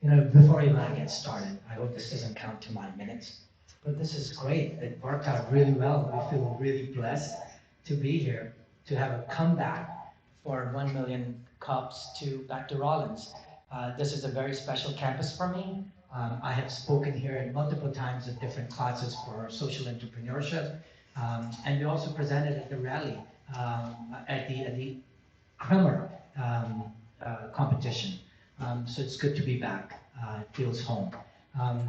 Before even I get started, I hope this doesn't count to my minutes, but this is great. It worked out really well. We feel really blessed to be here, to have a comeback for 1 million cups back to Rollins. This is a very special campus for me. I have spoken here multiple times at different classes for social entrepreneurship, and we also presented at the rally at the Kremer competition. So it's good to be back. It feels home.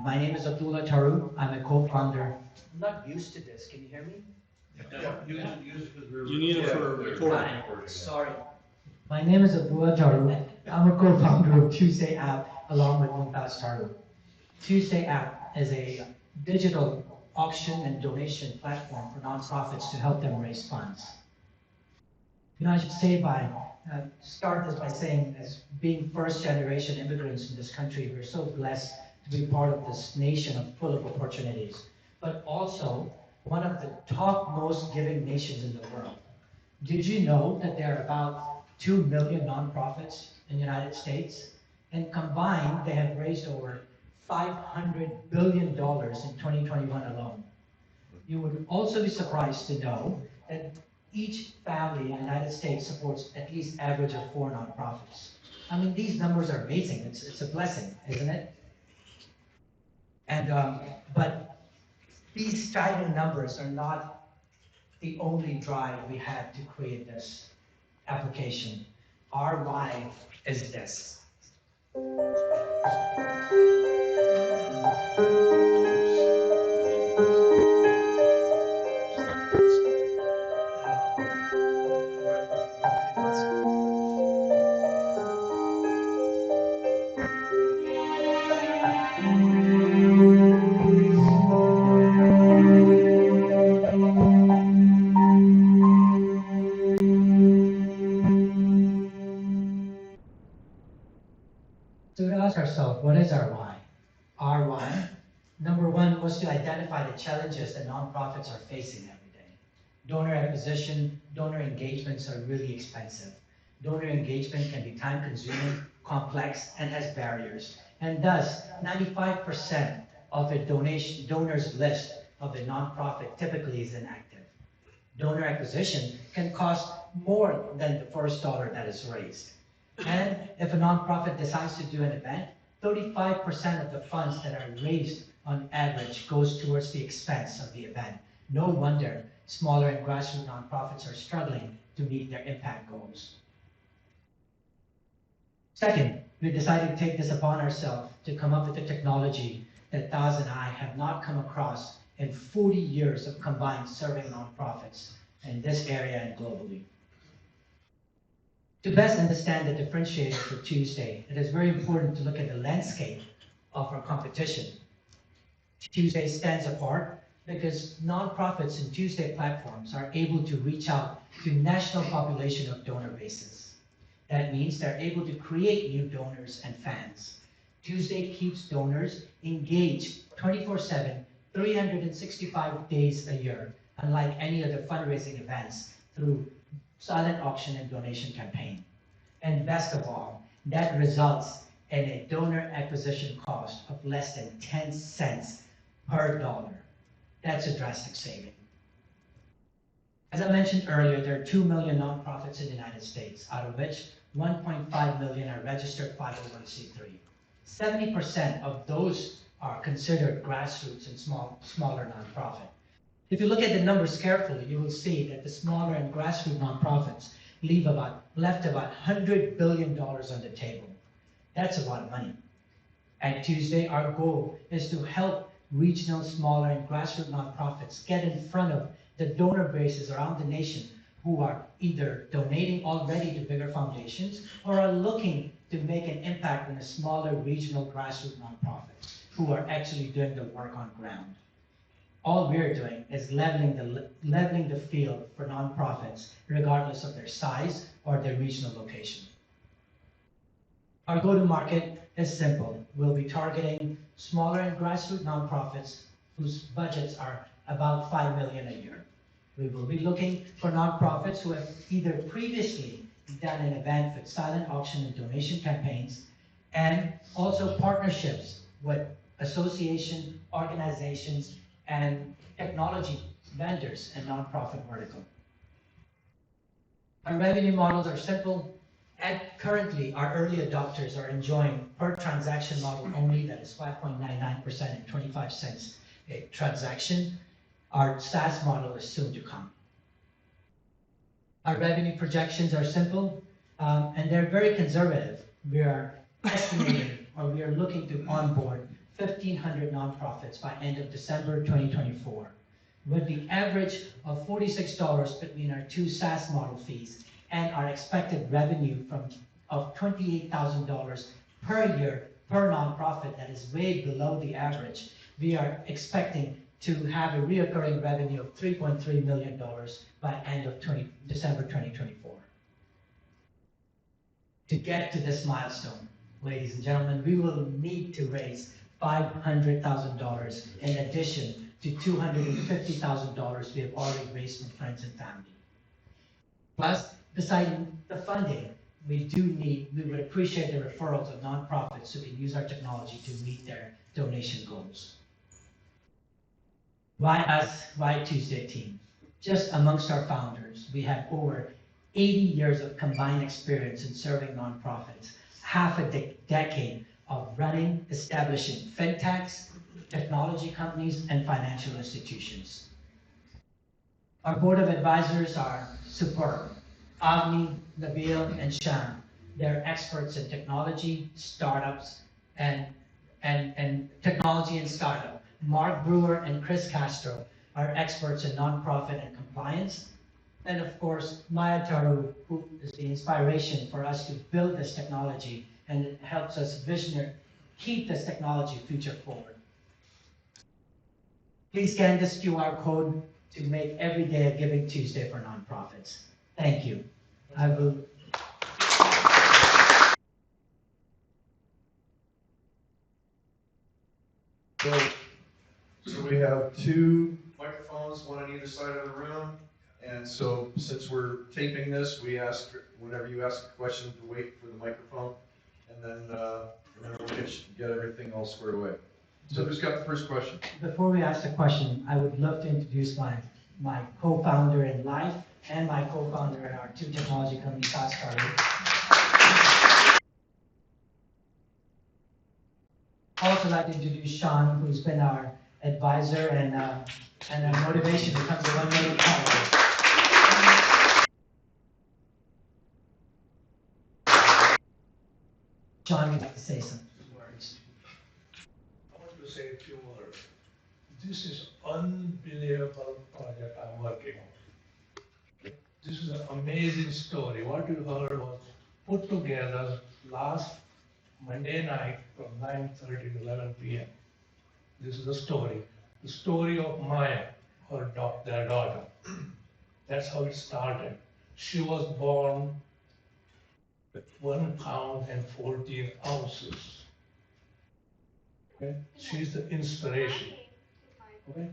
My name is Abdullah Tharoo. I'm a co-founder. I'm not used to this. Can you hear me? Yeah, use it because You need it for recording. Sorry. My name is Abdullah Tharoo. I'm a co-founder of Tuesday App along with Mumtaz Tharoo. Tuesday App is a digital auction and donation platform for nonprofits to help them raise funds. I should start this by saying, as being first-generation immigrants in this country, we're so blessed to be part of this nation full of opportunities, but also one of the top most giving nations in the world. Did you know that there are about 2 million nonprofits in the United States? And combined, they have raised over $500 billion in 2021 alone. You would also be surprised to know that each family in the United States supports at least average of 4 nonprofits. I mean, these numbers are amazing. It's a blessing, isn't it? But these staggering numbers are not the only drive we had to create this application. Our why is this. So we ask ourselves, what is our why? Our why, number one, was to identify the challenges that nonprofits are facing every day. Donor acquisition, donor engagements are really expensive. Donor engagement can be time-consuming, complex, and has barriers. And thus, 95% of a donor's list of a nonprofit typically is inactive. Donor acquisition can cost more than the first dollar that is raised. And if a nonprofit decides to do an event, 35% of the funds that are raised on average goes towards the expense of the event. No wonder smaller and grassroots nonprofits are struggling to meet their impact goals. Second, we decided to take this upon ourselves to come up with a technology that Taz and I have not come across in 40 years of combined serving nonprofits in this area and globally. To best understand the differentiator for Tuesday, it is very important to look at the landscape of our competition. Tuesday stands apart because nonprofits in Tuesday platforms are able to reach out to national population of donor bases. That means they're able to create new donors and fans. Tuesday keeps donors engaged 24/7, 365 days a year, unlike any other fundraising events through silent auction and donation campaign. And best of all, that results in a donor acquisition cost of less than 10 cents per dollar. That's a drastic saving. As I mentioned earlier, there are 2 million nonprofits in the United States, out of which 1.5 million are registered 501c3. 70% of those are considered grassroots and smaller nonprofit. If you look at the numbers carefully, you will see that the smaller and grassroots nonprofits left about $100 billion on the table. That's a lot of money. At Tuesday, our goal is to help regional, smaller, and grassroots nonprofits get in front of the donor bases around the nation who are either donating already to bigger foundations or are looking to make an impact in the smaller regional grassroots nonprofits who are actually doing the work on ground. All we're doing is leveling the field for nonprofits, regardless of their size or their regional location. Our go-to-market is simple. We'll be targeting smaller and grassroots nonprofits whose budgets are about $5 million a year. We will be looking for nonprofits who have either previously done an event with silent auction and donation campaigns and Also partnerships with association, organizations, and technology vendors and nonprofit vertical. Our revenue models are simple. Currently, our early adopters are enjoying per transaction model only, that is 5.99% and 25 cents a transaction. Our SaaS model is soon to come. Our revenue projections are simple, and they're very conservative. We are estimating, or we are looking to onboard 1,500 nonprofits by end of December 2024, with the average of $46 between our two SaaS model fees and our expected revenue of $28,000 per year per nonprofit. That is way below the average. We are expecting to have a reoccurring revenue of $3.3 million by end of December 2024. To get to this milestone, ladies and gentlemen, we will need to raise $500,000 in addition to $250,000 we have already raised from friends and family. Plus, besides the funding, we would appreciate the referrals of nonprofits who can use our technology to meet their donation goals. Why us? Why Tuesday team? Just amongst our founders, we have over 80 years of combined experience in serving nonprofits, half a decade of running, establishing fintechs, technology companies, and financial institutions. Our board of advisors are superb. Avni, Nabil, and Sham, they're experts in technology, startups, and technology and startup. Mark Brewer and Chris Castro are experts in nonprofit and compliance. And of course, Maya Tharoo, who is the inspiration for us to build this technology and it helps us keep this technology future forward. Please scan this QR code to make every day a Giving Tuesday for nonprofits. Thank you. I will. So we have two microphones, one on either side of the room. And so since we're taping this, we ask, whenever you ask a question, to wait for the microphone. And then we'll get everything all squared away. So who's got the first question? Before we ask the question, I would love to introduce my co-founder in life and my co-founder in our two technology companies, Tharoo. I'd also like to introduce Sean, who's been our advisor and our motivation to come to 1 million followers. Sean, would like to say some words. I want to say a few words. This is unbelievable project I'm working on. This is an amazing story. What you heard was put together last Monday night from 9:30 to 11 p.m. This is the story of Maya, their daughter. That's how it started. She was born with 1 pound and 14 ounces. Okay? She's the inspiration. Okay?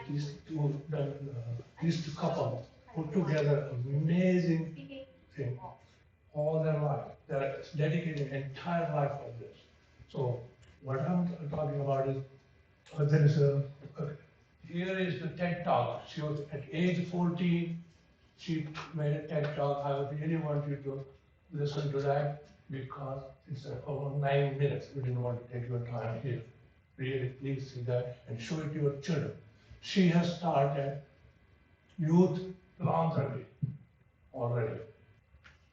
These two couple put together an amazing thing all their life. They're dedicating entire life for this. So what I'm talking about is here is the TED Talk. She was at age 14. She made a TED Talk. I really want you to listen to that because it's over 9 minutes. We didn't want to take your time here. Really, please see that and show it to your children. She has started youth philanthropy already.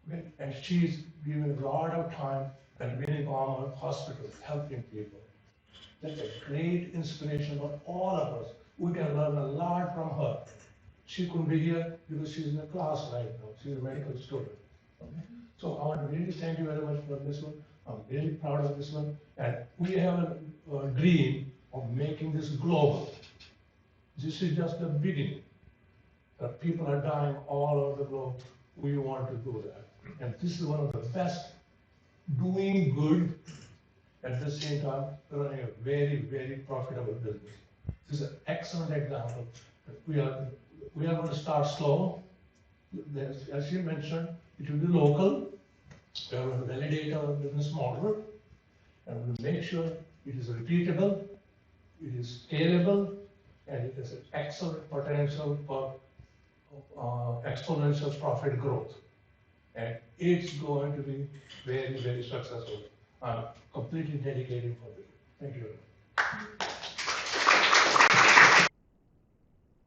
Okay? And she's giving a lot of time at Winnie Palmer Hospital, helping people. That's a great inspiration for all of us. We can learn a lot from her. She couldn't be here because she's in a class right now. She's a medical student. Okay? So I want to really thank you very much for this one. I'm really proud of this one. And we have a dream of making this global. This is just the beginning. People are dying all over the globe. We want to do that. And this is one of the best doing good at the same time running a very, very profitable business. This is an excellent example. We are going to start slow. As you mentioned, it will be local. We are going to validate our business model. and we'll make sure it is repeatable, it is scalable, and it has an excellent potential for exponential profit growth. And it's going to be very, very successful. I'm completely dedicated for this. Thank you.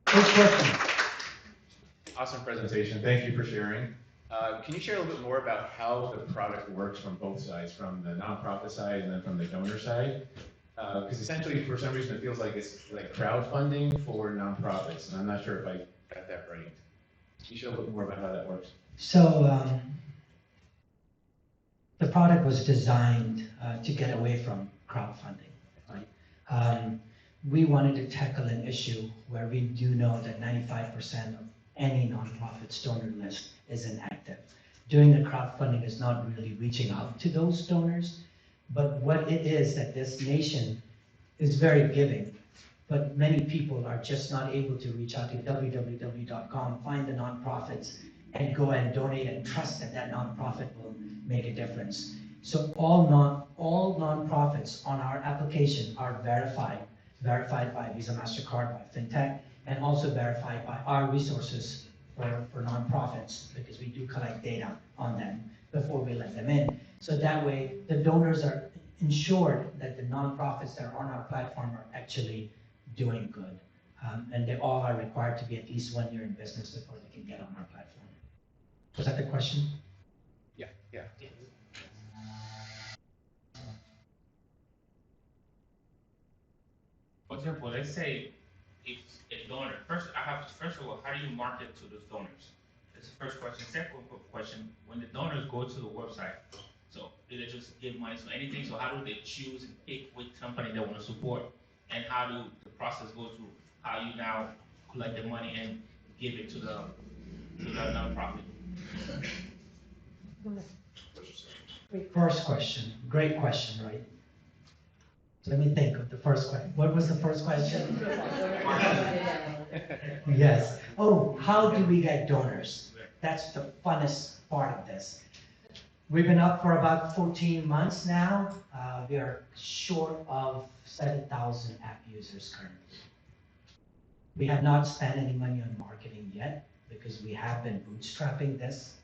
First question. Awesome presentation. Thank you for sharing. Can you share a little bit more about how the product works from both sides, from the nonprofit side and then from the donor side? Because essentially, for some reason, it feels like it's like crowdfunding for nonprofits, and I'm not sure if I got that right. Can you share a little bit more about how that works? So the product was designed to get away from crowdfunding, right? We wanted to tackle an issue where we do know that 95% of any nonprofit's donor list is inactive. Doing the crowdfunding is not really reaching out to those donors, but what it is that this nation is very giving, but many people are just not able to reach out to www.com, find the nonprofits, and go and donate and trust that that nonprofit will make a difference. So all nonprofits on our application are verified by Visa, MasterCard, by FinTech, and also verified by our resources for nonprofits, because we do collect data on them before we let them in. So that way, the donors are ensured that the nonprofits that are on our platform are actually doing good. And they all are required to be at least 1 year in business before they can get on our platform. Was that the question? Yeah. For example, let's say if a donor, first of all, how do you market to those donors? That's the first question. Second question, when the donors go to the website, so do they just give money to anything? So how do they choose and pick which company they want to support? And how do the process go through? How you now collect the money and give it to the nonprofit? First question, great question, right? So let me think of the first question. What was the first question? Yes. Oh, how do we get donors? That's the funnest part of this. We've been up for about 14 months now. We are short of 7,000 app users currently. We have not spent any money on marketing yet because we have been bootstrapping this.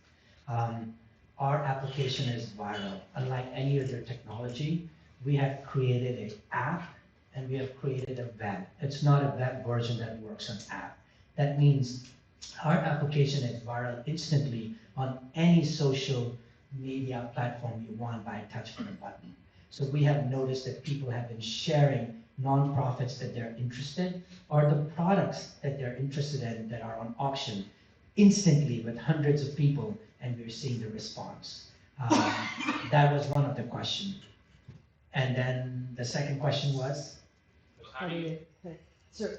Our application is viral. Unlike any other technology, we have created an app and we have created a web. It's not a web version that works on app. That means our application is viral instantly on any social media platform you want by a touch of a button. So we have noticed that people have been sharing nonprofits that they're interested or the products that they're interested in that are on auction instantly with hundreds of people, and we're seeing the response. That was one of the questions. And then the second question was? How do you? So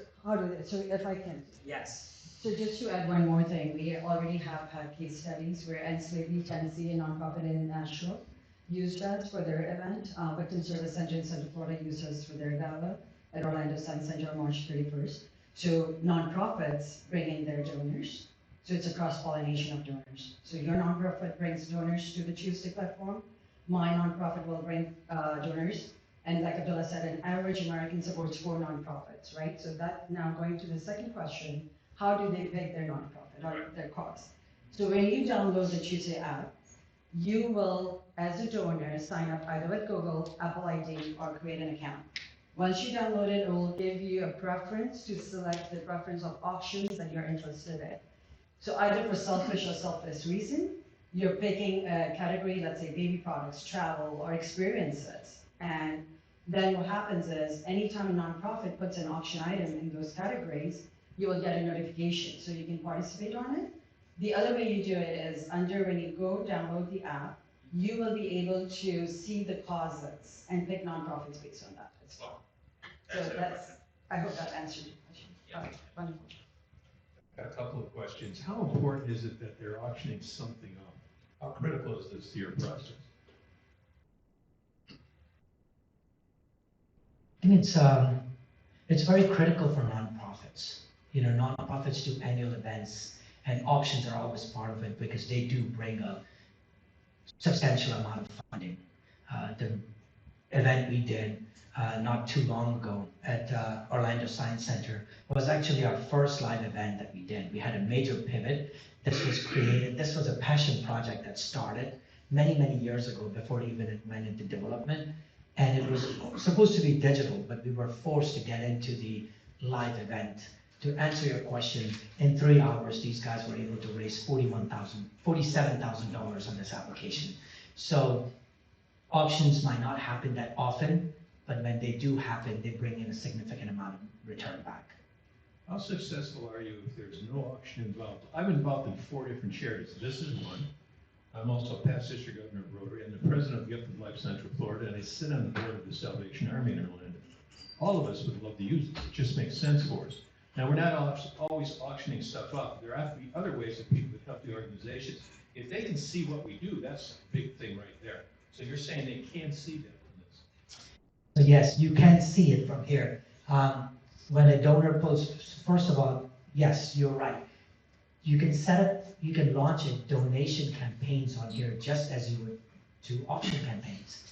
if I can. Yes. So just to add one more thing, we already have had case studies where Enslavely Tennessee, a nonprofit in Nashville, used us for their event. Victim Service Center in Central Florida used us for their gala at Orlando Science Center on March 31st. So nonprofits bring in their donors. So it's a cross-pollination of donors. So your nonprofit brings donors to the Tuesday platform. My nonprofit will bring donors. And like Abdullah said, an average American supports 4 nonprofits, right? So that now going to the second question, how do they pick their nonprofit or their cause? So when you download the Tuesday app, you will, as a donor, sign up either with Google, Apple ID, or create an account. Once you download it, it will give you a preference to select the preference of auctions that you're interested in. So either for selfish or selfless reason, you're picking a category, let's say baby products, travel, or experiences. And then what happens is anytime a nonprofit puts an auction item in those categories, you will get a notification so you can participate on it. The other way you do it is when you go download the app, you will be able to see the causes and pick nonprofits based on that as well. So I hope that answered your question. Yeah. Wonderful. Got a couple of questions. How important is it that they're auctioning something off? How critical is this to your process? I think it's very critical for nonprofits. You know, nonprofits do annual events, and auctions are always part of it because they do bring a substantial amount of funding. event we did not too long ago at Orlando Science Center was actually our first live event that we did. We had a major pivot. This was a passion project that started many, many years ago before it even went into development. And it was supposed to be digital, but we were forced to get into the live event. To answer your question, in 3 hours, these guys were able to raise $47,000 on this application. So auctions might not happen that often, but when they do happen, they bring in a significant amount of return back. How successful are you if there's no auction involved? I'm involved in 4 different charities. This is one. I'm also past district governor of Rotary and the president of Gifted Life Central Florida, and I sit on the board of the Salvation Army in Orlando. All of us would love to use this. It just makes sense for us. Now, we're not always auctioning stuff up. There have to be other ways that people would help the organizations. If they can see what we do, that's a big thing right there. So you're saying they can see that from this? So yes, you can see it from here. When a donor posts, first of all, yes, you're right. You can launch a donation campaigns on here just as you would do auction campaigns.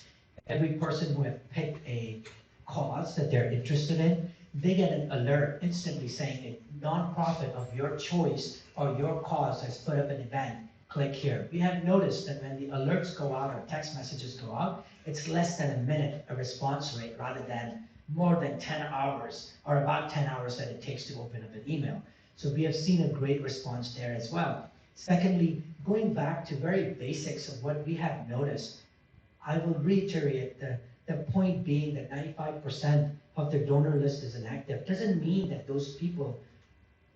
Every person who has picked a cause that they're interested in, they get an alert instantly saying a nonprofit of your choice or your cause has put up an event, click here. We have noticed that when the alerts go out or text messages go out, it's less than a minute a response rate rather than more than 10 hours or about 10 hours that it takes to open up an email. So we have seen a great response there as well. Secondly, going back to very basics of what we have noticed, I will reiterate the point being that 95% of the donor list is inactive. Doesn't mean that those people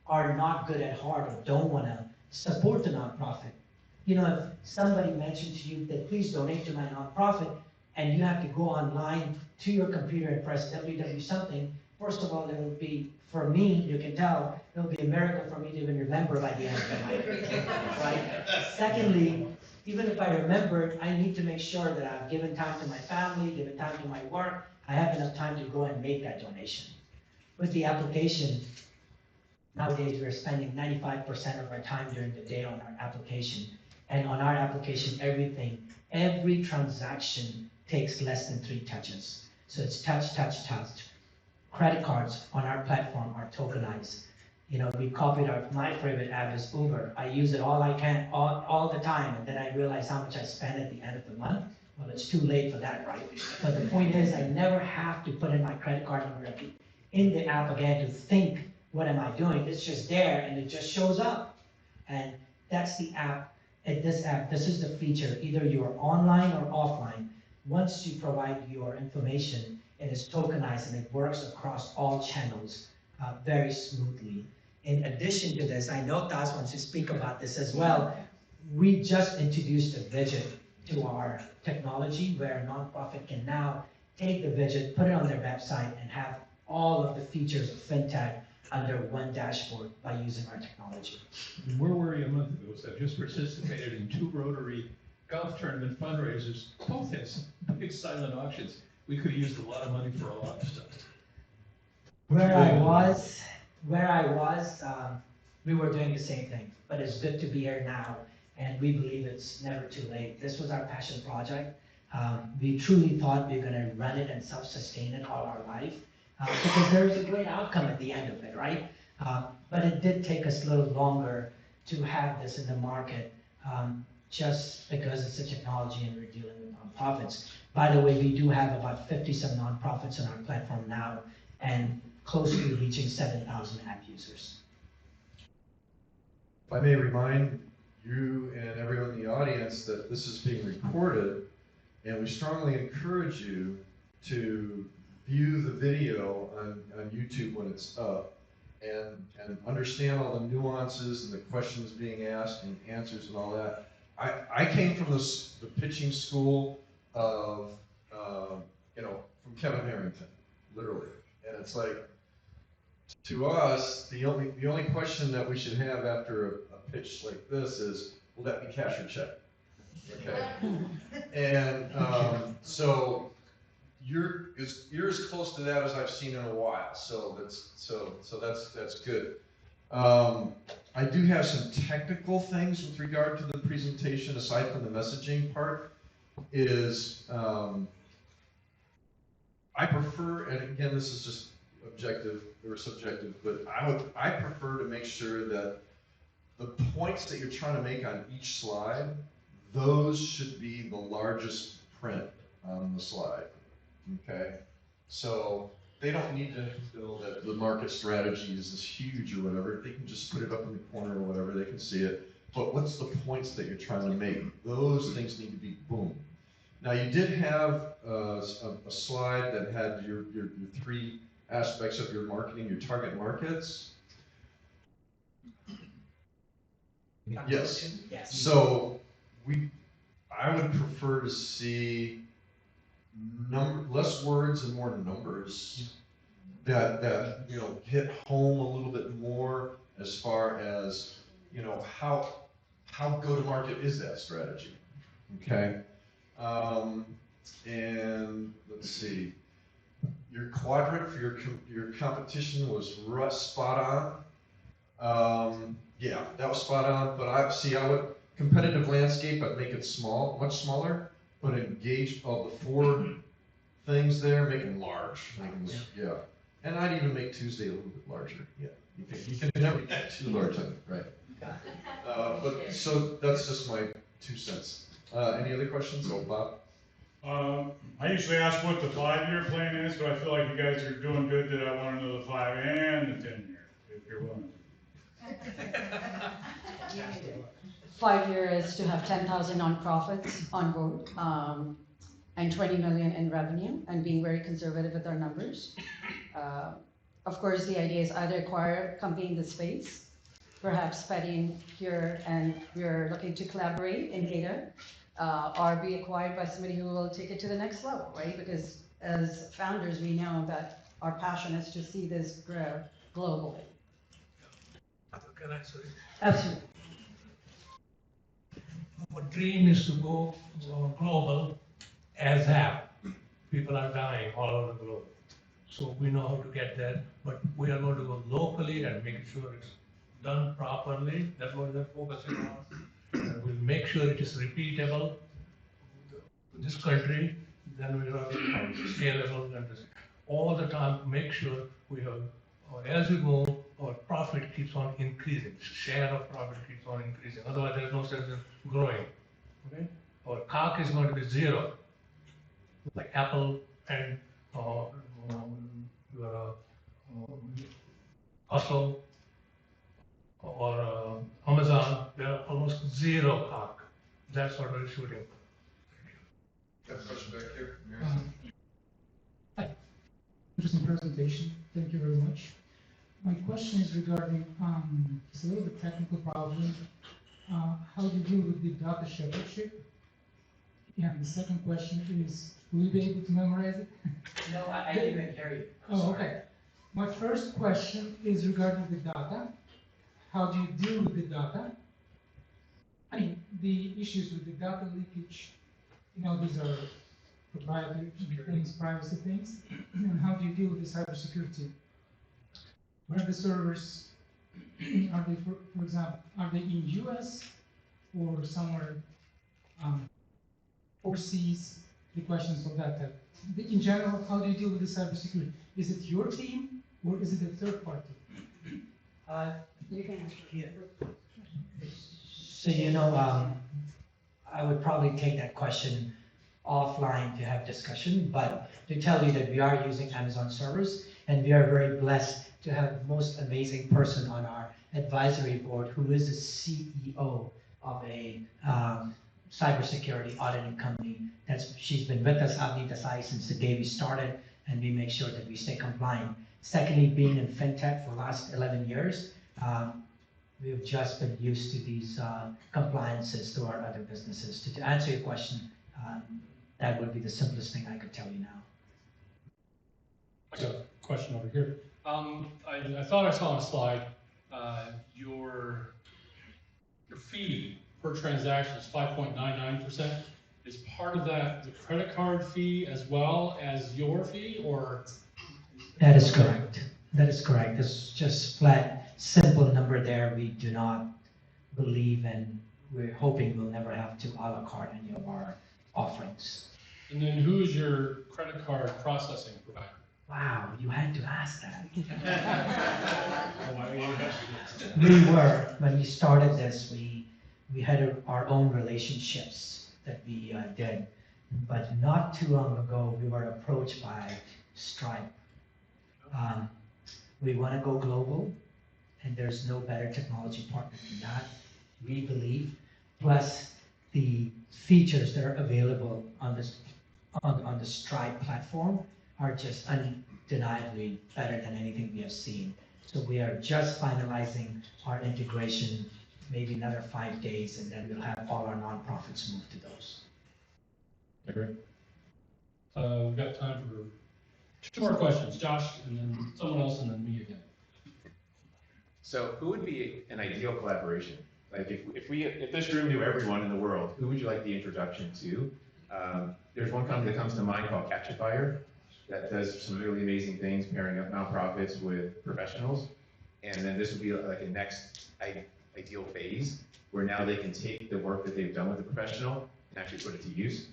are not good at heart or don't want to support the nonprofit. You know, if somebody mentioned to you that please donate to my nonprofit, and you have to go online to your computer and press www something, first of all, it will be, for me, you can tell, it'll be a miracle for me to even remember by the end of the night, right? Secondly, even if I remember, I need to make sure that I've given time to my family, given time to my work, I have enough time to go and make that donation. With the application, nowadays we're spending 95% of our time during the day on our application. And on our application, every transaction takes less than 3 touches. So it's touch, touch, touch. Credit cards on our platform are tokenized. You know, we copied my favorite app is Uber. I use it all the time, and then I realize how much I spend at the end of the month. Well, it's too late for that, right? But the point is, I never have to put in my credit card number in the app again to think, what am I doing? It's just there, and it just shows up. And that's the app. At this app, this is the feature. Either you are online or offline. Once you provide your information, it is tokenized and it works across all channels very smoothly. In addition to this, I know Taz wants to speak about this as well. We just introduced a widget to our technology where a nonprofit can now take the widget, put it on their website, and have all of the features of FinTech under one dashboard by using our technology. Where were you a month ago? So I've just participated in 2 Rotary golf tournament fundraisers. Both had some big silent auctions. We could have used a lot of money for a lot of stuff. Where I was, we were doing the same thing, but it's good to be here now, and we believe it's never too late. This was our passion project. We truly thought we were going to run it and self-sustain it all our life, because there is a great outcome at the end of it, right? But it did take us a little longer to have this in the market, just because it's a technology and we're dealing with nonprofits. By the way, we do have about 50-some nonprofits on our platform now, and close to reaching 7,000 app users. If I may remind you and everyone in the audience that this is being recorded, and we strongly encourage you to view the video on YouTube when it's up, and understand all the nuances and the questions being asked and answers and all that. I came from the pitching school of, from Kevin Harrington, literally. And it's like, to us, the only question that we should have after a pitch like this is, will that be cash or check? Okay. And so you're as close to that as I've seen in a while. So that's good. I do have some technical things with regard to the presentation, aside from the messaging part, is prefer, and again, this is just objective or subjective, but I prefer to make sure that the points that you're trying to make on each slide, those should be the largest print on the slide, okay? So they don't need to feel that the market strategy is this huge or whatever. They can just put it up in the corner or whatever, they can see it. But what's the points that you're trying to make? Those things need to be boom. Now you did have a slide that had your three aspects of your marketing, your target markets. Yes. Yes. So I would prefer to see less words and more numbers that you know hit home a little bit more as far as you know how go to market is that strategy, okay? And let's see, your quadrant for your competition was spot on. Yeah, that was spot on. But I would competitive landscape. I'd make it small, much smaller, but engage all the four things there, make them large. Yeah, and I'd even make Tuesday a little bit larger. Yeah, you can never get too large on it, right? But so that's just my 2 cents. Any other questions? Oh, Bob. I usually ask what the 5-year plan is, but I feel like you guys are doing good that I want to know the 5 and the 10-year, if you're willing. 5-year is to have 10,000 nonprofits on board, and 20 million in revenue, and being very conservative with our numbers. Of course, the idea is either acquire a company in the space, perhaps Petty here, and we're looking to collaborate in data, or be acquired by somebody who will take it to the next level, right? Because as founders, we know that our passion is to see this grow globally. Can I say? Absolutely. Our dream is to go global as have. People are dying all over the globe. So we know how to get there, but we are going to go locally and make sure it's done properly. That's what we're focusing on. And we'll make sure it is repeatable to this country. Then we are scalable and all the time make sure we have, as we go, our profit keeps on increasing. Share of profit keeps on increasing. Otherwise, there's no sense in growing. Okay? Our CAC is going to be 0, like Apple and Hustle or Amazon. They're almost 0 CAC. That's what we're shooting. Got a question back here. Hi. Interesting presentation. Thank you very much. My question is regarding it's a little bit technical problem. How do you deal with the data shepherdship? Yeah, and the second question is, will you be able to memorize it? No, I didn't even hear you. Oh, okay. My first question is regarding the data. How do you deal with the data? I mean, the issues with the data leakage, you know, these are proprietary things, privacy things. And how do you deal with the cybersecurity? Where are the servers? Are they, for example, are they in US or somewhere overseas? The questions of that type. In general, how do you deal with the cybersecurity? Is it your team or is it a third party? You can Yeah. So, you know, I would probably take that question offline to have discussion, but to tell you that we are using Amazon servers, and we are very blessed to have the most amazing person on our advisory board who is the CEO of a cybersecurity auditing company. She's been with us, Abdi Desai, since the day we started, and we make sure that we stay compliant. Secondly, being in fintech for the last 11 years, we've just been used to these compliances to our other businesses. To answer your question, that would be the simplest thing I could tell you now. I got a question over here. I thought I saw on a slide your fee per transaction is 5.99%. Is part of that the credit card fee as well as your fee, or? That is correct. That is correct. It's just flat, simple number there. We do not believe, and we're hoping we'll never have to a la carte any of our offerings. And then who is your credit card processing provider? Wow, you had to ask that. Why you have to- We were, when we started this, we had our own relationships that we did. But not too long ago, we were approached by Stripe. We want to go global, and there's no better technology partner than that, we believe. Plus, the features that are available on this on the Stripe platform are just undeniably better than anything we have seen. So we are just finalizing our integration, maybe another 5 days, and then we'll have all our nonprofits move to those. Agree. We've got time for 2 more questions. Josh, and then someone else, and then me again. So who would be an ideal collaboration? Like if this room knew everyone in the world, who would you like the introduction to? There's one company that comes to mind called Catchafire that does some really amazing things, pairing up nonprofits with professionals. And then this would be like a next ideal phase where now they can take the work that they've done with the professional and actually put it to use.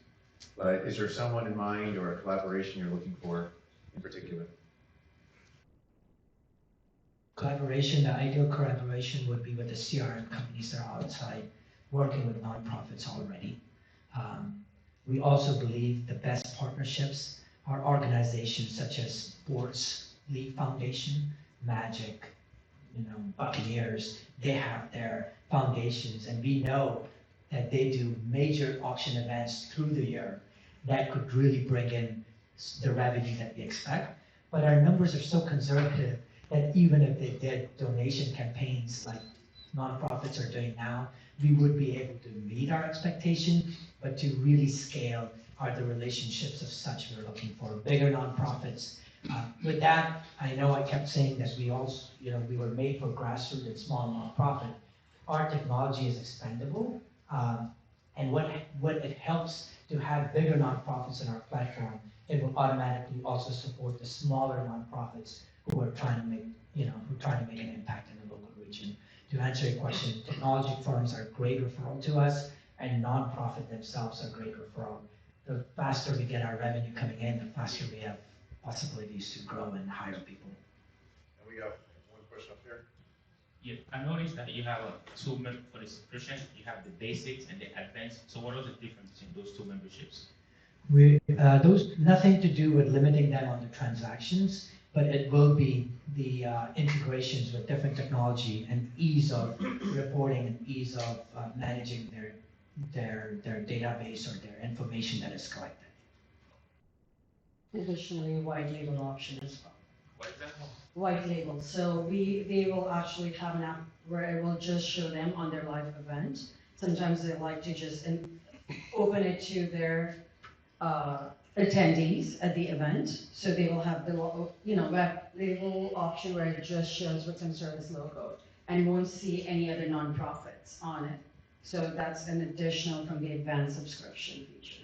But is there someone in mind or a collaboration you're looking for in particular? Collaboration, the ideal collaboration would be with the CRM companies that are outside working with nonprofits already. We also believe the best partnerships are organizations such as Sports League Foundation, Magic, Buccaneers. They have their foundations, and we know that they do major auction events through the year that could really bring in the revenue that we expect. But our numbers are so conservative that even if they did donation campaigns like nonprofits are doing now, we would be able to meet our expectation, but to really scale are the relationships of such we're looking for, bigger nonprofits. With that, I know I kept saying that we also, we were made for grassroots and small nonprofit. Our technology is expendable, and what it helps to have bigger nonprofits in our platform, it will automatically also support the smaller nonprofits who are trying to make, an impact in the local region. To answer your question, technology firms are a great referral to us, and nonprofit themselves are a great referral. The faster we get our revenue coming in, the faster we have possibilities to grow and hire people. And we got one question up here. Yeah, I noticed that you have two for the subscription. You have the basics and the advanced. So what are the difference between those two memberships? Those nothing to do with limiting them on the transactions, but it will be the integrations with different technology and ease of reporting and ease of managing their database or their information that is collected. Additionally, white label option as well. What is that? White label. So they will actually have an app where it will just show them on their live event. Sometimes they like to just open it to their attendees at the event. So they will have the web label option where it just shows with some service logo and won't see any other nonprofits on it. So that's an additional from the advanced subscription feature.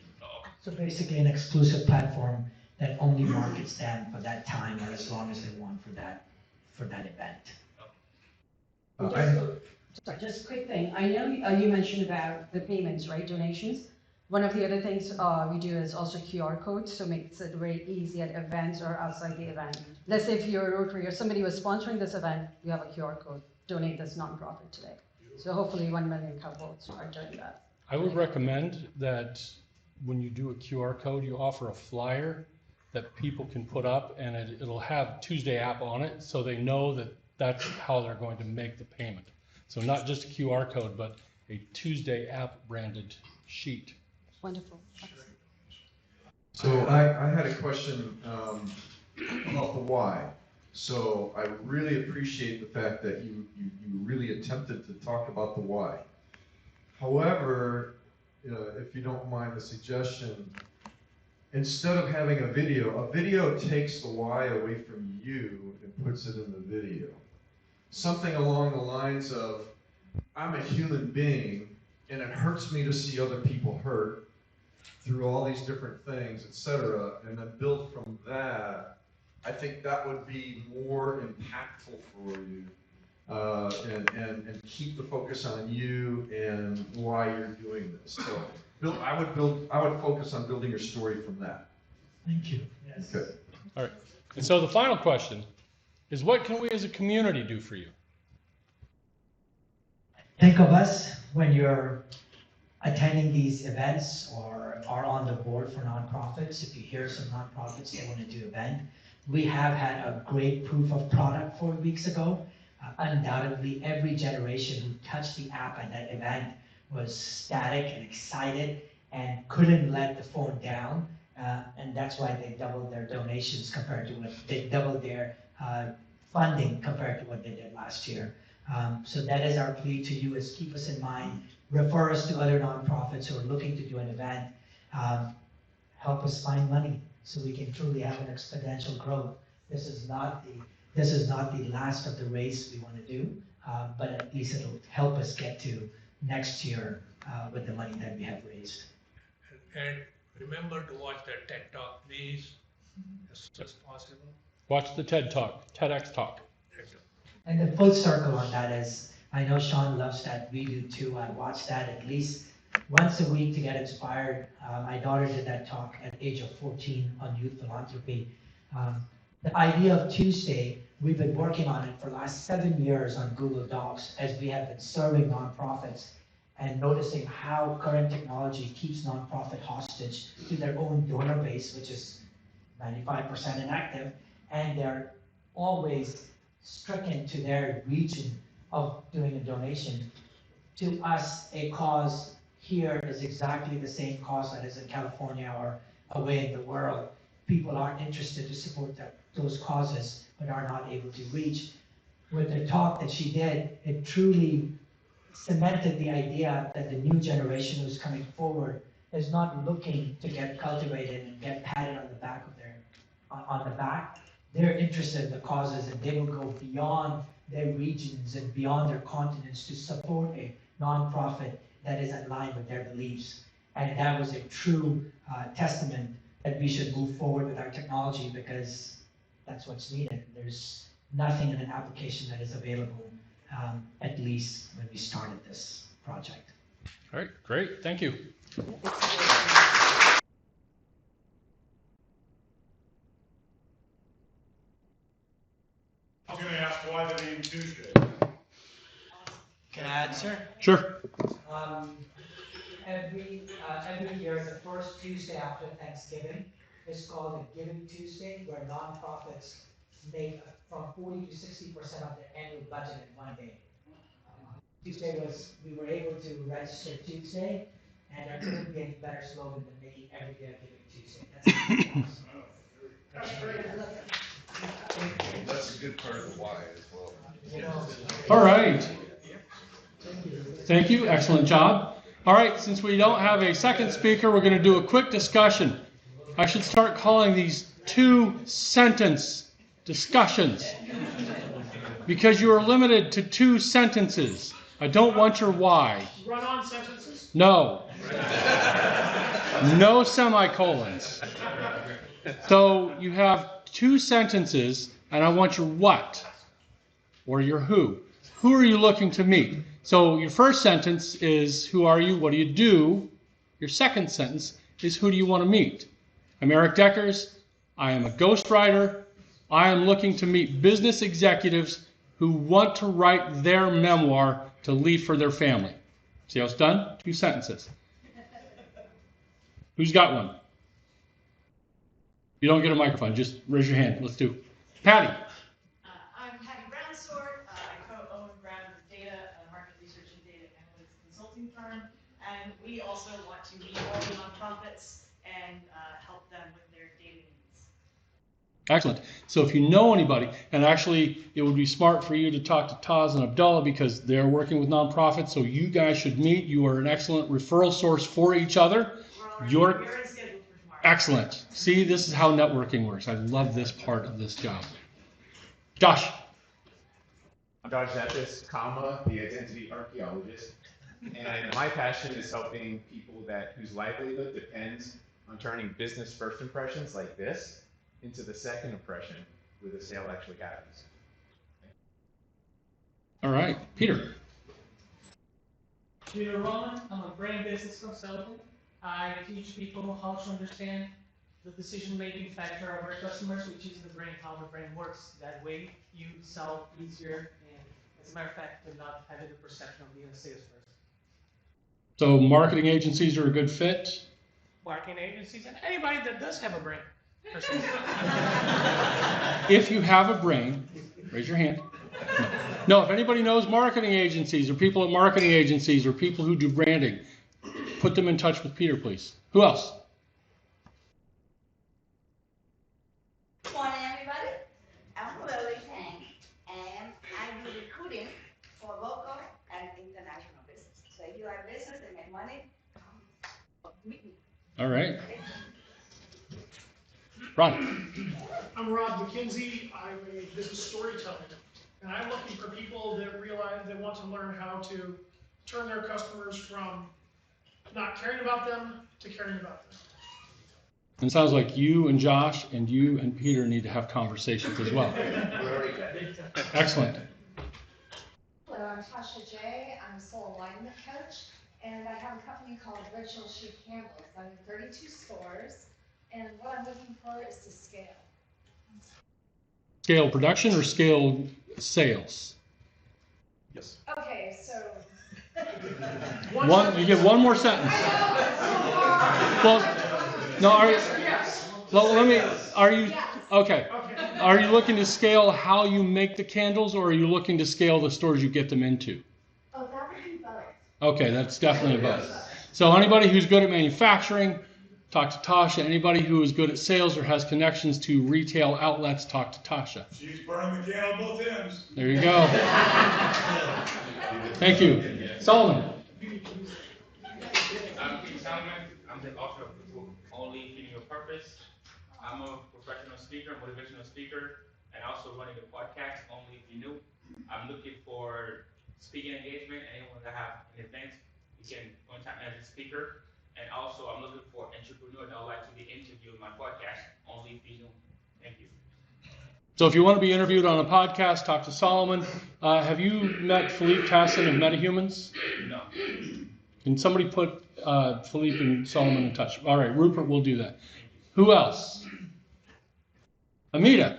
So basically an exclusive platform that only markets them for that time or as long as they want for that event. Just a quick thing. I know you mentioned about the payments, right? Donations. One of the other things we do is also QR codes, so makes it very easy at events or outside the event. Let's say if you're a Rotary or somebody was sponsoring this event, you have a QR code. Donate this nonprofit today. So hopefully 1 million couples are doing that. I would recommend that when you do a QR code, you offer a flyer that people can put up, and it'll have Tuesday app on it, so they know that that's how they're going to make the payment. So not just a QR code, but a Tuesday app branded sheet. Wonderful. So I had a question about the why. So I really appreciate the fact that you really attempted to talk about the why. However, if you don't mind the suggestion, instead of having a video takes the why away from you and puts it in the video. Something along the lines of, I'm a human being and it hurts me to see other people hurt through all these different things, etc., and then build from that. I think that would be more impactful for you, and keep the focus on you and why you're doing this. So I would focus on building your story from that. Thank you. Yes. Okay. All right. And so the final question is, what can we as a community do for you? Think of us when you're attending these events or are on the board for nonprofits. If you hear some nonprofits that want to do event, we have had a great proof of product 4 weeks ago. Undoubtedly, every generation who touched the app at that event was static and excited and couldn't let the phone down. And that's why they doubled their donations compared to what they doubled their funding compared to what they did last year. So that is our plea to you, is keep us in mind, refer us to other nonprofits who are looking to do an event, help us find money so we can truly have an exponential growth. This is not the last of the race we want to do, but at least it'll help us get to next year with the money that we have raised. And remember to watch that TED Talk, please, as soon as possible. Watch the TED Talk, TEDx Talk. And the full circle on that is, I know Sean loves that, we do too. I watch that at least once a week to get inspired. My daughter did that talk at the age of 14 on youth philanthropy. The idea of Tuesday, we've been working on it for the last 7 years on Google Docs as we have been serving nonprofits and noticing how current technology keeps nonprofit hostage to their own donor base, which is 95% inactive, and they're always stricken to their region of doing a donation. To us, a cause here is exactly the same cause that is in California or away in the world. People are interested to support those causes, but are not able to reach. With the talk that she did, it truly cemented the idea that the new generation who's coming forward is not looking to get cultivated and get patted on the back of on the back. They're interested in the causes, and they will go beyond their regions and beyond their continents to support a nonprofit that is in line with their beliefs. And that was a true testament that we should move forward with our technology, because that's what's needed. There's nothing in an application that is available, at least when we started this project. All right, great, thank you. I was gonna ask why the name Tuesday? Can I answer? Sure. Every year, the first Tuesday after Thanksgiving is called a Giving Tuesday, where nonprofits make from 40 to 60% of their annual budget in one day. Tuesday was, we were able to register Tuesday, and there couldn't be any better slogan than making every day a Giving Tuesday. That's great. That's a good part of the why as well. All right. Thank you, excellent job. All right, since we don't have a second speaker, we're going to do a quick discussion. I should start calling these 2-sentence discussions, because you are limited to 2 sentences. I don't want your why. Run-on sentences? No. No semicolons. So you have 2 sentences, and I want your what or your who. Who are you looking to meet? So your first sentence is, who are you? What do you do? Your second sentence is, who do you want to meet? I'm Eric Deckers. I am a ghostwriter. I am looking to meet business executives who want to write their memoir to leave for their family. See how it's done? 2 sentences. Who's got one? You don't get a microphone. Just raise your hand. Let's do. Patty. I'm Patty Brownsword. I co-own Brown Data, a market research and data analytics consulting firm. And we also want to meet all the nonprofits and help them with their data needs. Excellent. So if you know anybody, and actually it would be smart for you to talk to Taz and Abdullah, because they're working with nonprofits, so you guys should meet. You are an excellent referral source for each other. We're scheduled for tomorrow. Excellent. See, this is how networking works. I love this part of this job. Josh. I'm Josh Zeppis, the identity archaeologist, and my passion is helping people whose livelihood depends on turning business first impressions like this into the second impression where the sale actually happens. All right, Peter. Peter Roman, I'm a brand business consultant. I teach people how to understand the decision-making factor of our customers, which is the brain, how the brain works. That way, you sell easier, and as a matter of fact, you're not having the perception of being a salesperson. So marketing agencies are a good fit? Marketing agencies, and anybody that does have a brain, personally. If you have a brain, raise your hand. No, if anybody knows marketing agencies or people at marketing agencies or people who do branding, put them in touch with Peter, please. Who else? Good morning, everybody. I'm Lily Tang, and I do recruiting for local and international business. So if you are a business and make money, meet me. All right. Ron. I'm Rod McKinsey. I'm a business storyteller. And I'm looking for people that realize they want to learn how to turn their customers from not caring about them to caring about them. And it sounds like you and Josh and you and Peter need to have conversations as well. Excellent. Hello, I'm Tasha J. I'm a soul alignment coach, and I have a company called Ritual Chic Candles. I'm in 32 stores, and what I'm looking for is to scale. Scale production or scale sales? Yes. Okay, so. You get one more sentence. Well, no, okay. Are you looking to scale how you make the candles, or are you looking to scale the stores you get them into? Oh, that would be both. Okay, that's definitely both. So anybody who's good at manufacturing, talk to Tasha. Anybody who is good at sales or has connections to retail outlets, talk to Tasha. She's burning the candle both ends. There you go. Thank you. Solomon. I'm Pete Solomon. I'm the author of the book, Only Feeding Your Purpose. I'm a professional speaker, motivational speaker, and also running a podcast, Only If You Knew. I'm looking for speaking engagement. Anyone that have an event, you can contact me as a speaker. And also, I'm looking for entrepreneurs that would like to be interviewed on my podcast, Only If You Knew. Thank you. So if you want to be interviewed on a podcast, talk to Solomon. Have you met Philippe Tassin of MetaHumans? No. Can somebody put Philippe and Solomon in touch? All right, Rupert will do that. Who else? Amita.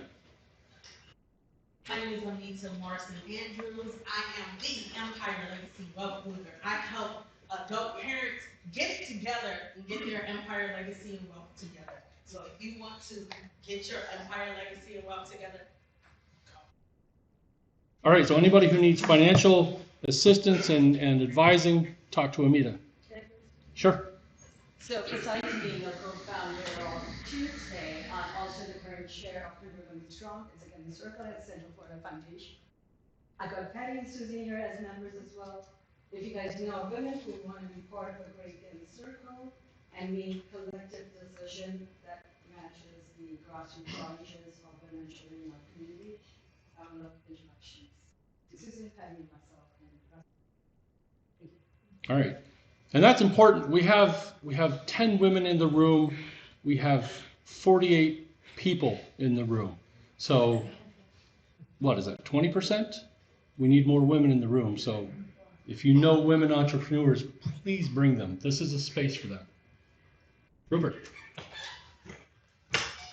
My name is Amita Morrison Andrews. I am the Empire Legacy Wealth Builder. I help adult parents get it together and get their Empire Legacy and Wealth together. So if you want to get your Empire Legacy and Wealth together, All right, so anybody who needs financial assistance and advising, talk to Amita. Sure. So besides being a co-founder of Tuesday, I'm also the current chair of River Women Strong. It's again the Circle at Central Florida Foundation. I got Patty and Susie here as members as well. If you guys know women who want to be part of a great daily circle and meet collective decision that matches the grassroots challenges of women and children in our community, I would love introductions. Susan, Patty, myself, and All right. And that's important. We have 10 women in the room. We have 48 people in the room. So what is that, 20%? We need more women in the room. So if you know women entrepreneurs, please bring them. This is a space for them. Rupert.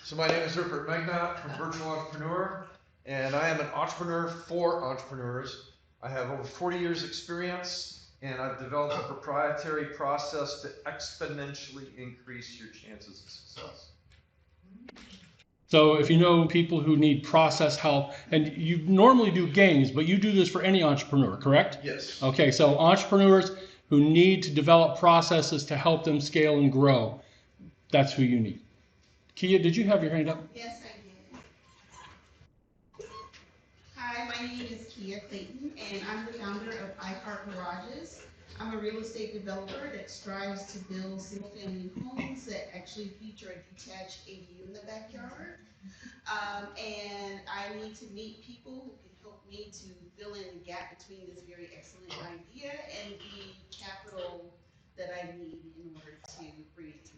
So my name is Rupert Magnat from Virtual Entrepreneur, and I am an entrepreneur for entrepreneurs. I have over 40 years experience, and I've developed a proprietary process to exponentially increase your chances of success. So if you know people who need process help, and you normally do games, but you do this for any entrepreneur, correct? Yes. Okay, so entrepreneurs who need to develop processes to help them scale and grow, that's who you need. Kia, did you have your hand up? yes, I did. Hi, my name is Kia Clayton, and I'm the founder of iHeart Garages. I'm a real estate developer that strives to build single-family homes that actually feature a detached ADU in the backyard. And I need to meet people who can help me to fill in the gap between this very excellent idea and the capital that I need in order to bring it to market.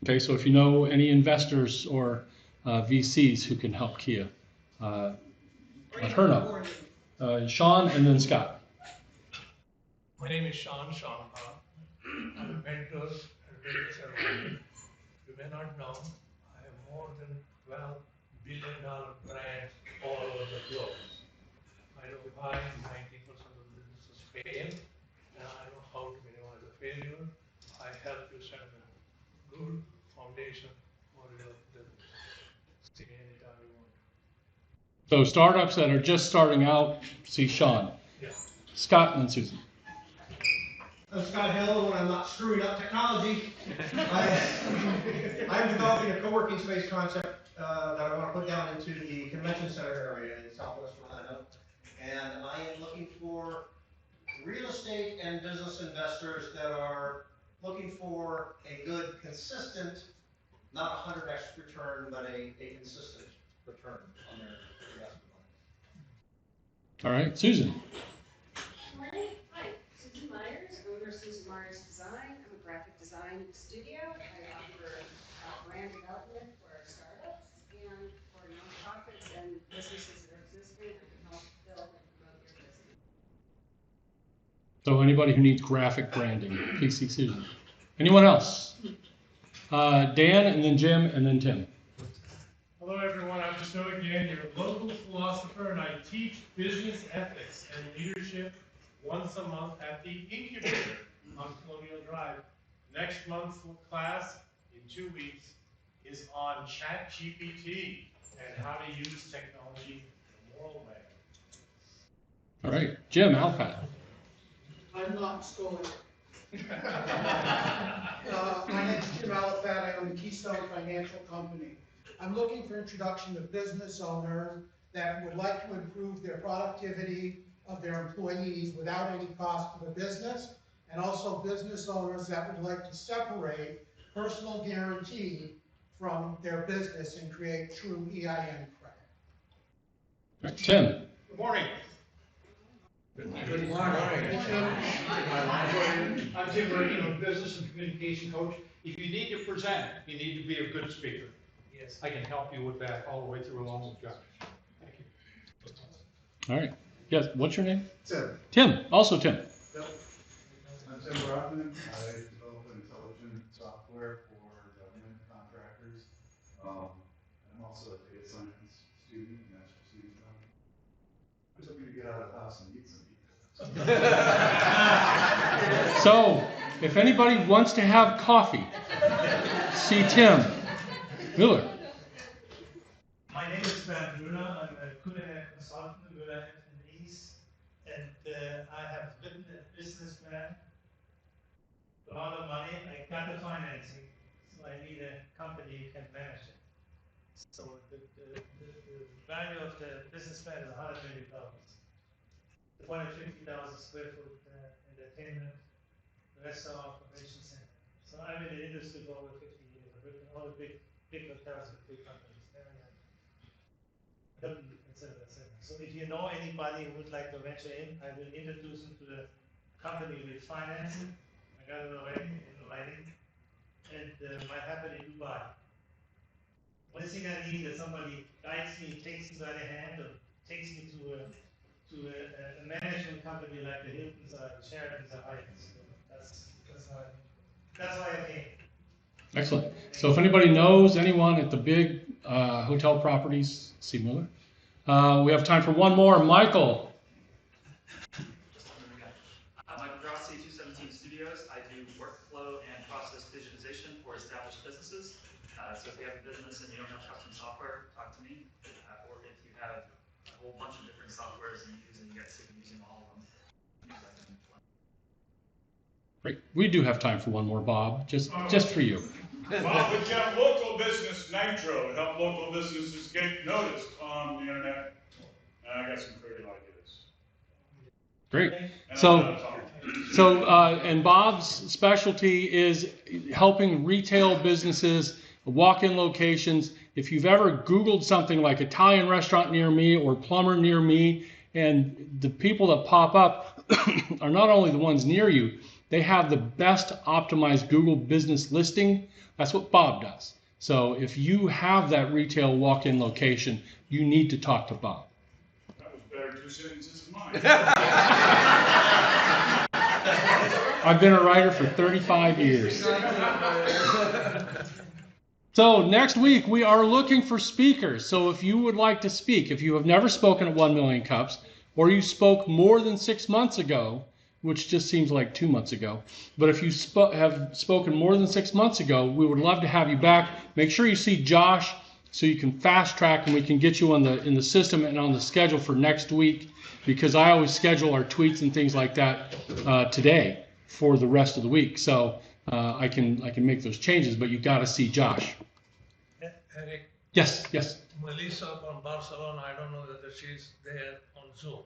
Okay, so if you know any investors or VCs who can help Kia, let her know. Sean and then Scott. My name is Sean Shawnpa. I'm a mentor and business advisor to may not know, I have more than $12 billion brands all over the globe. I know why 90% of the businesses fail, and I know how to minimize the failure. I help you set a good foundation for your business. See anytime you want. So startups that are just starting out, see Sean. Yeah. Scott and then Susan. I'm Scott Hill, when I'm not screwing up technology. I'm developing a co-working space concept that I want to put down into the convention center area in Southwest Orlando. And I am looking for real estate and business investors that are looking for a good, consistent, not 100x return, but a consistent return on their investment. All right, Susan. Hi, Susan Myers, owner of Susan Myers Design. I'm a graphic design studio. I offer brand development for startups and for nonprofits and businesses that are existing. I can help build and promote your business. So anybody who needs graphic branding, please see Susan. Anyone else? Dan, and then Jim, and then Tim. Hello everyone, I'm Snow again, your local philosopher, and I teach business ethics and leadership once a month at the Incubator on Colonial Drive. Next month's class, in 2 weeks, is on ChatGPT and how to use technology in a moral way. All right, Jim Alcott. I'm not stolen. My name is Jim Alifat. I own Keystone Financial Company. I'm looking for introduction to business owners that would like to improve their productivity of their employees without any cost to the business, and also business owners that would like to separate personal guarantee from their business and create true EIN credit. Tim. Good morning. Good morning. I'm Tim Murray, I'm a business and communication coach. If you need to present, you need to be a good speaker. Yes. I can help you with that all the way through along with Josh. Thank you. All right. Yes, what's your name? Tim. Tim, also Tim. Yep. I'm Tim Brockman. I develop intelligent software for government contractors. I'm also a data science student, master's student. I just hope you get out of the house and meet some people. So, if anybody wants to have coffee, see Tim Miller. My name is Abdullah. I'm a career consultant in the East, and I have written a businessman, a lot of money. I got the financing, so I need a company who can manage it. So the value of the businessman is $100 million. 250,000 square foot entertainment, restaurant, convention center. So I'm in the industry for over 50 years. I've written all the big hotels with big companies. etc. So if you know anybody who would like to venture in, I will introduce them to the company with financing. I got it already in writing. And might happen in Dubai. One thing I need is somebody guides me, takes me by the hand, or takes me to a management company like the Hiltons or the Sheratons or Hyatts. So that's why I came. Excellent. So if anybody knows anyone at the big hotel properties, see Miller. We have time for one more. Michael. Michael Grassi, 217 Studios. I do workflow and process digitization for established businesses. So if you have a business and you don't have custom software, talk to me. Or if you have a whole bunch of different softwares and you get sick of using all of them. Great. We do have time for one more, Bob, just for you. Bob would have local business Nitro to help local businesses get noticed on the internet. And I got some creative ideas. Great. And And Bob's specialty is helping retail businesses, walk-in locations. If you've ever Googled something like Italian restaurant near me or plumber near me, and the people that pop up are not only the ones near you, they have the best optimized Google business listing. That's what Bob does. So if you have that retail walk-in location, you need to talk to Bob. That was better 2 sentences than mine. I've been a writer for 35 years. So next week, we are looking for speakers. So if you would like to speak, if you have never spoken at 1 Million Cups, or you spoke more than 6 months ago, which just seems like 2 months ago, but if you have spoken more than 6 months ago, we would love to have you back. Make sure you see Josh so you can fast track and we can get you in the system and on the schedule for next week, because I always schedule our tweets and things like that today for the rest of the week. So I can make those changes, but you got to see Josh. Eric? Yes, yes. Melissa from Barcelona, I don't know whether she's there on Zoom.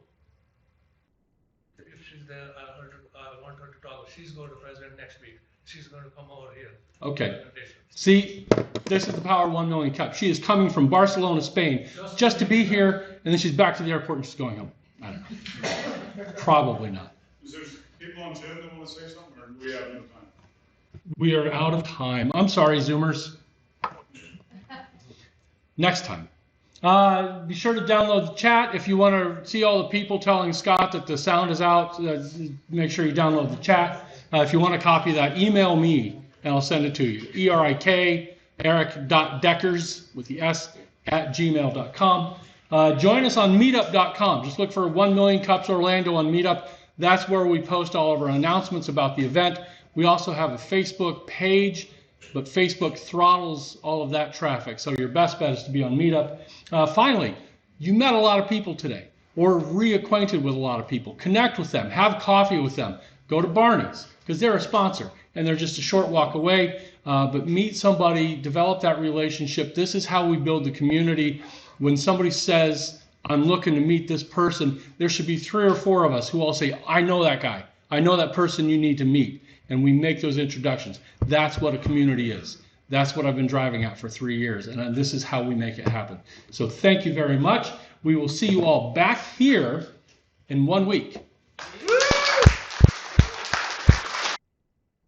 If she's there, I want her to talk. She's going to present next week. She's going to come over here. Okay. See, this is the power of 1 Million Cups. She is coming from Barcelona, Spain, just to be here, and then she's back to the airport and she's going home. I don't know. Probably not. Is there people on Zoom that want to say something, or do we have no time? We are out of time. I'm sorry, Zoomers. Next time. Be sure to download the chat. If you want to see all the people telling Scott that the sound is out, make sure you download the chat. If you want a copy of that, email me and I'll send it to you. Eric.Deckers with the S @gmail.com. Join us on meetup.com. Just look for 1 Million Cups Orlando on Meetup. That's where we post all of our announcements about the event. We also have a Facebook page, but Facebook throttles all of that traffic. So your best bet is to be on Meetup. Finally, you met a lot of people today or reacquainted with a lot of people. Connect with them. Have coffee with them. Go to Barney's because they're a sponsor and they're just a short walk away. But meet somebody, develop that relationship. This is how we build the community. When somebody says, I'm looking to meet this person, there should be 3 or 4 of us who all say, I know that guy. I know that person you need to meet. And we make those introductions. That's what a community is. That's what I've been driving at for 3 years. And this is how we make it happen. So thank you very much. We will see you all back here in 1 week.